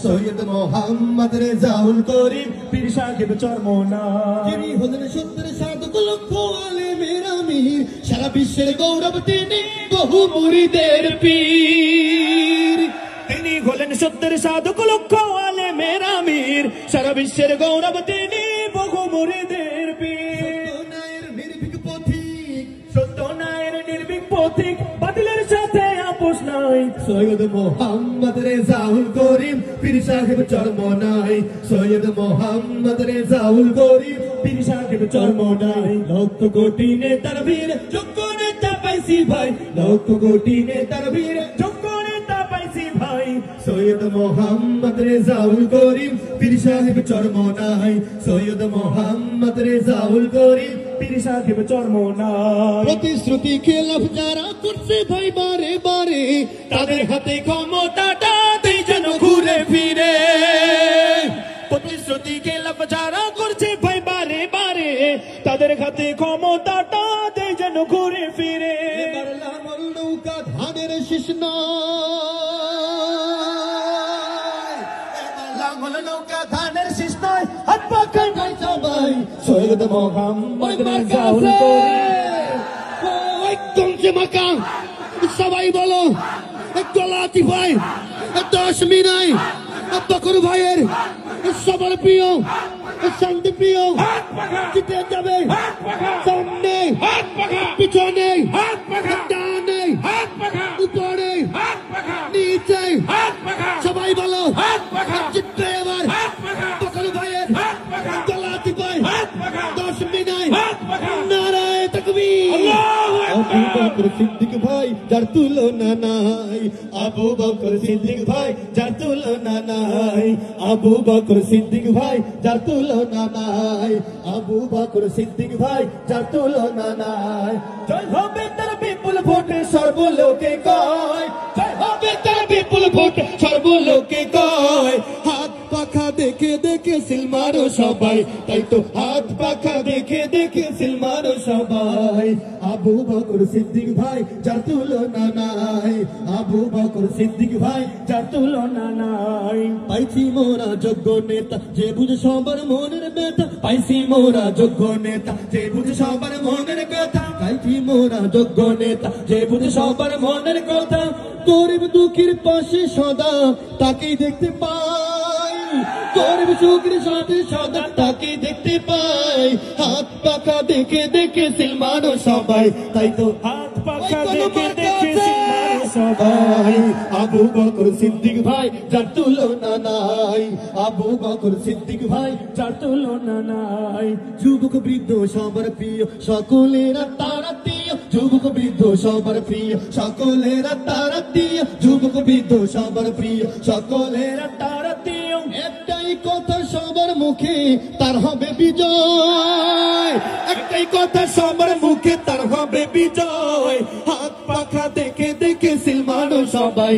সৈয়দ মোহাম্মদ রেজাউল করিম পীর সাহেব চরমনাই। তিনি হলেন 70 সাধক লক্ষ আলেমের আমির, সারা বিশ্বের গৌরব তিনি, বহু মুরিদের পীর। তিনি হলেন 70 সাধক লক্ষ আলেমের আমির, সারা বিশ্বের গৌরব তিনি, বহু মুরিদের পীর। সত্য ন্যায়ের নির্ভীক পথিক, বাতিলের সাথে আপোষ নাই। সৈয়দ মোহাম্মদ রেজাউল করিম পীর সাহেব চরমনাই, সৈয়দ মোহাম্মদ রেজাউল করিম পীর সাহেব চরমনাই। লক্ষ কোটি নেতার বীর, যোগ্য নেতা পাইছি ভাই, লক্ষ কোটি নেতার বীর, যোগ্য নেতা পাইছি ভাই। সৈয়দ মোহাম্মদ রেজাউল করিম পীর সাহেব চরমনাই, সৈয়দ মোহাম্মদ রেজাউল করিম পীর সাহেব চরমনাই। প্রতিশ্রুতি খেলাফ যারা করছে ভাই বারে বারে, তাদের হাতে ক্ষমতাটা দেই যেন ঘুরে ফিরে। প্রতিশ্রুতি খেলাফ যারা করছে ভাই বারে বারে, তাদের হাতে ক্ষমতাটা দেই যেন ঘুরে ফিরে। এবার লাঙল নৌকা ধানের শীষ নয়, লাঙল নৌকা ধানের শীষ নয়, হাত পাখায় ভাই সবাই। সৈয়দ মোহাম্মদ রেজাউল করিম। একদম যে মাকা সবাই বলো, গলাতি ভাই 10 মিনাই বকর ভাইয়ের সবার প্রিয় শান্তি প্রিয়, জিতে যাবে সামনে পিছনে ডানে উপরে নিচে, সবাই বলো জিতবে এবার বকর ভাইয়ের গলাতি ভাই 10 মিনাই। নারায়ে তাকবীর। আবু বকর সিদ্দিক ভাই যার তুলনা নাই, আবু বকর সিদ্দিক ভাই যার তুলনা নাই, আবু বকর সিদ্দিক ভাই যার তুলনা নাই, আবু বকর সিদ্দিক ভাই যার তুলনা নাই। জয় হবে তার বিপুল ভোটে সর্বলোকে কয়, জয় হবে তার বিপুল ভোটে সর্বলোকে কয়। হাত পাখা দেখে দেখে সিলমারো সবাই, তাই তো হাত পাখা দেখে দেখে সিলমারো সবাই। আবু বকর সিদ্দিক ভাই যার তুলনা নাই, আবু বকর সিদ্দিক ভাই যার তুলনা নাই। পাইছি মোরা যোগ্য নেতা যে বুঝে সবার মনের ব্যথা, পাইছি মোরা যোগ্য নেতা যে বুঝে সবার মনের কথা, পাইছি মোরা যোগ্য নেতা যে বুঝে সবার মনের কথা। গরিব দুঃখীর পাশে সদা তাকেই দেখতে পাই, গরিব সুখীর সাথে সদা তাকেই দেখতে পাই। হাত পাখা দেখে দেখে সিলমানো সবাই, তাই তো হাত পাখা দেখে দেখে সিলমানো সবাই। আবু বকর সিদ্দিক ভাই যার তুলনা নাই, আবু বকর সিদ্দিক ভাই যার তুলনা নাই। যুবক বৃদ্ধ সবার প্রিয়, সকলেরা তারা প্রিয়, যুবক বৃদ্ধ সবার প্রিয়, সকলেরা তারা প্রিয়, যুবক বৃদ্ধ সবার প্রিয়, সকলেরা তারা প্রিয়। একটাই কথা সবার মুখে তার হবে বিজয়, একটাই কথা সবার মুখে তার হবে বিজয়। হাত পাখা দেখে দেখে সিলমানো সবাই,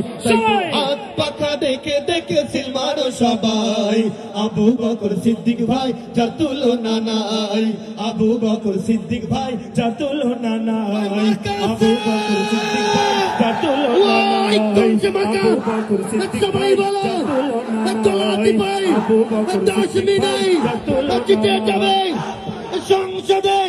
হাত পাখা দেখে দেখে সিলমানো সবাই। আবু বকর সিদ্দিক ভাই যার তুলনা নাই, আবু বকর সিদ্দিক ভাই যার তুলনা নাই। আবু বকর সিদ্দিক ভাই যার তুলনা নাই। আবু বকর সিদ্দিক ভাই যার তুলনা নাই। আবু বকর সিদ্দিক ভাই যার তুলনা নাই। জিতে যাবে সংসদে